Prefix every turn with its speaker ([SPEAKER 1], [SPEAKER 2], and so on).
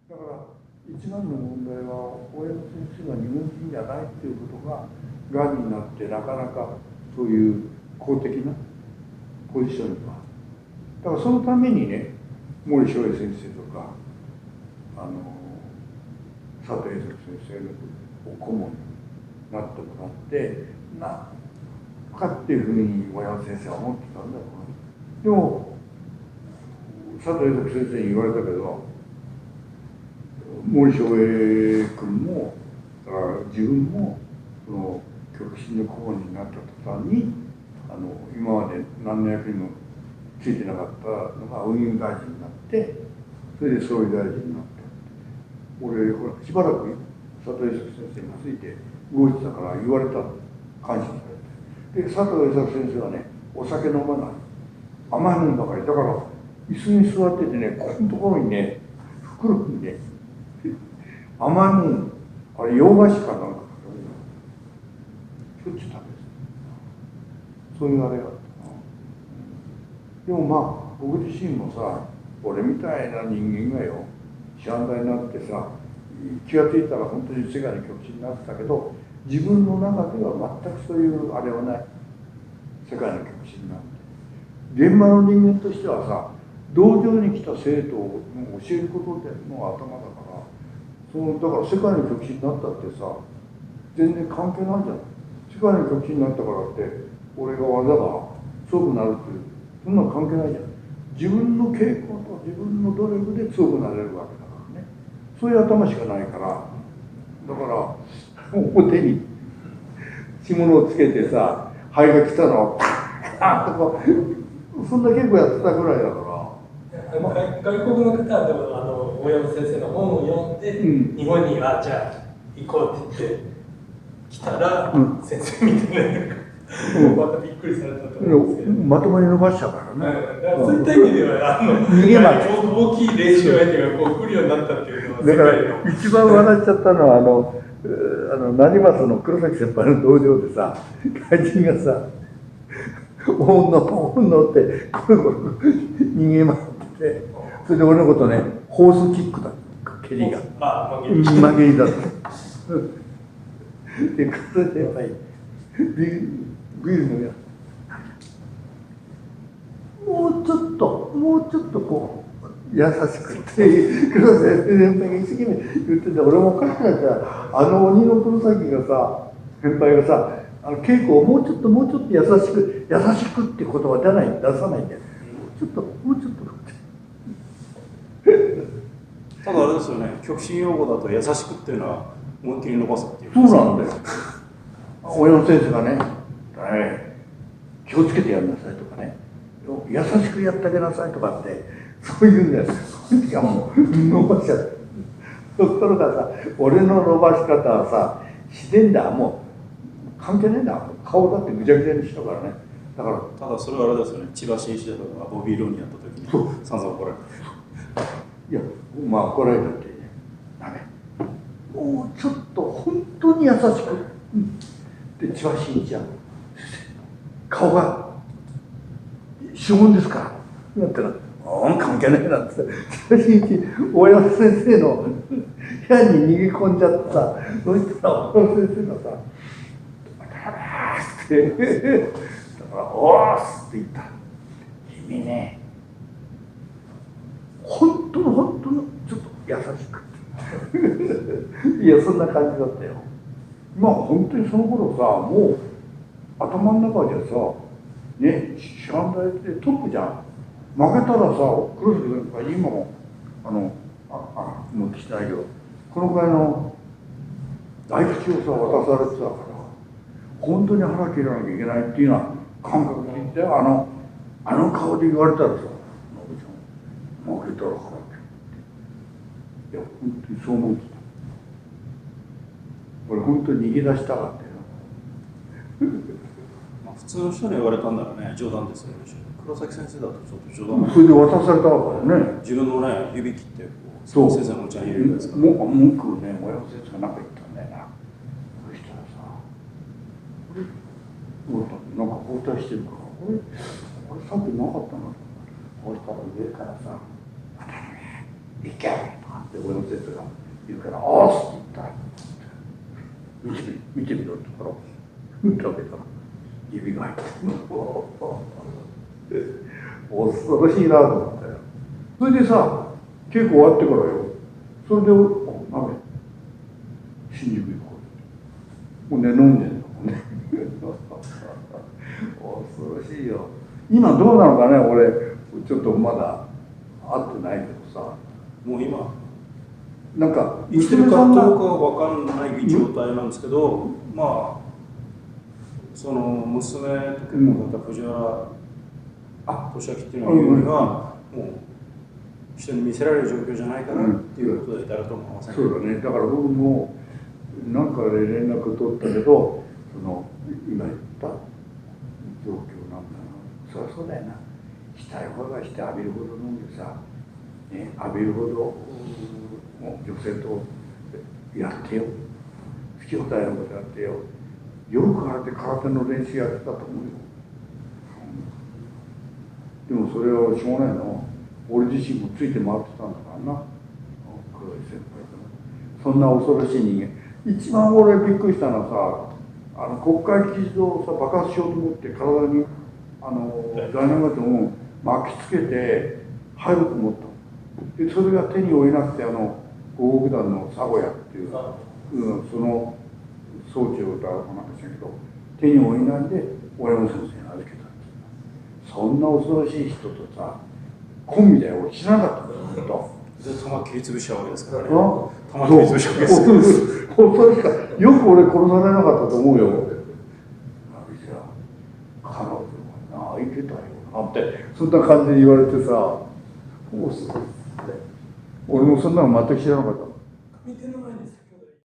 [SPEAKER 1] だから一番の問題は大山先生が日本人じゃないっていうことががんになってなかなかそういう公的なポジションには。だからそのためにね、森昌平先生とか佐藤栄作先生の顧問になってもらってなんかっていうふうに大山先生は思ってたんだろうな。でも佐藤栄作先生に言われたけど、森昌平君もだから自分もその極真の顧問になった途端に今まで何の役にもついてなかったのが運輸大臣になって、それで総理大臣になった。俺ほらしばらく佐藤栄作先生について動いてたから言われた、感謝されて。で佐藤栄作先生はね、お酒飲まない、甘いもんばかりだから、椅子に座っててね、ここのところにね、袋にね、甘いもん、あれ洋菓子かなんかしょっちゅう食べる。そういうあれがあったな。でもまあ僕自身もさ、俺みたいな人間がよ、師範代になってさ、気がついたら本当に世界の極真になってたけど、自分の中では全くそういうあれはない。世界の極真なんて現場の人間としてはさ、道場に来た生徒を教えることでの頭だから、だから世界の極真になったってさ、全然関係ないじゃん。世界の極真になったからって俺が技が強くなるっていう、そんなの関係ないじゃん。自分の傾向と自分の努力で強くなれるわけだからね。そういう頭しかないから、だから表に着物をつけてさ、肺が来たのをパーッとこう、そんな稽古やってたぐらいだから。
[SPEAKER 2] 外国の方はでも大山先生の本を読んで、日本にはじゃあ行こうって言って来たら、先生みたいなまたびっくりされたと思うんですけど、
[SPEAKER 1] まともに伸ばしたからね。
[SPEAKER 2] そういった意味では逃げ場大きい練習相手がこう来るようになったっていうのは、
[SPEAKER 1] だから一番笑っちゃったのは成増の黒崎先輩の道場でさ、怪人がさ「おんの」ってゴロゴロ逃げ回ってて、それで俺のことね、ホースキックだ、蹴りが負けりだった。で黒崎先輩ビール飲みや、もうちょっとこう優しくって黒崎先輩が一生懸命言ってて、俺もおかしくなっちゃう。鬼の黒崎がさ、先輩がさ、稽古をもうちょっと優しくって言葉出さないんだよ。もうちょっと
[SPEAKER 3] ただあれですよね、極真用語だと優しくっていうのは思いっきり伸ばすっていう。
[SPEAKER 1] そうなんだよ。大山先生がね、気をつけてやんなさいとかね、優しくやってあげなさいとかって、そういうんだよ。その時はもう伸ばしちゃう。ところがさ、俺の伸ばし方はさ、自然だ、もう関係ないんだ。顔だってぐちゃぐちゃにしたからね。だから
[SPEAKER 3] ただそれはあれですよね、千葉真一だとかボビー・ローにやった時に散々怒られる。
[SPEAKER 1] いや、まあ怒られたってね、ダメ。もうちょっと本当に優しく。で、千葉真一は顔が資本ですからなんてな、関係ないなって千葉真一、大山先生の部屋に逃げ込んじゃってさ、そしたら大山先生がさ「だから」って「だからおーっ」って言った。君ね、本当のちょっと優しくいや、そんな感じだったよ。まあ本当にその頃さ、もう頭の中でさね、師範代ってトップじゃん。負けたらさ、黒崎先輩今ももう聞きたいけど、このぐらいの大口をさ渡されてたから、本当に腹切らなきゃいけないっていうような感覚で言って、あの顔で言われたらさ、負けたら腹切る。いや、本当にそう思ってた。俺本当に逃げ出したかったよ。
[SPEAKER 3] まあ普通の人に言われたんならね、冗談ですよね。黒崎先生だとちょっと冗談。
[SPEAKER 1] それで渡されたからね。
[SPEAKER 3] 自分のね、指切って
[SPEAKER 1] そう
[SPEAKER 3] 先生のお茶に入れるんですから。
[SPEAKER 1] 文句をね、親御先生がなんか言ったんだよな。そしたらさ、なんか交代してるから、これさっきなかったなと。こうしたら上からさ、渡辺、行けとかで俺の先生が言うから「ああ」って言ったら「見てみろ」って言ったらふっと開けたら指が入って恐ろしいなと思ったよ。それでさ稽古終わってからよ、それで「鍋新宿行こう」もうね飲んでんだもんね恐ろしいよ。今どうなのかね、俺ちょっとまだ会ってないけどさ、
[SPEAKER 3] もう今
[SPEAKER 1] なんか
[SPEAKER 3] 生きてるかどうかは分かんない状態なんですけど、まあその娘と結婚だった藤原俊明っていうのが言うには、もう人に見せられる状況じゃないかなっていうことで誰とも話せない。
[SPEAKER 1] そうだね。だから僕もなんかで連絡取ったけど、その今言った状況なんだな。そりゃそうだよな。したい放題して浴びるほど飲んでさ、ね、浴びるほど女性とやってよ。好き放題のことやってよ。よく空手の練習やってたと思うよ。でもそれはしょうがないの。俺自身もついて回ってたんだからな。黒い先輩が。そんな恐ろしい人間。一番俺びっくりしたのはさ、国会議事堂をさ爆発しようと思って体にダイナマイトを巻きつけて入ると思った。でそれが手に負えなくて護国団の佐護屋っていう、その装置を歌うかなんかしたけど手に負えないんで大山先生に預けた。そんな恐ろしい人とさコンビだよ。俺知らなかったんだよ。
[SPEAKER 3] で玉切りつぶしちゃうわけですからね。
[SPEAKER 1] 玉
[SPEAKER 3] 玉切りつぶしちゃうわけですよ。
[SPEAKER 1] よく俺殺されなかったと思うよ。彼女が泣いてたよなってそんな感じで言われてさ、俺もそんなの全く知らなかった。
[SPEAKER 2] 上手の前に先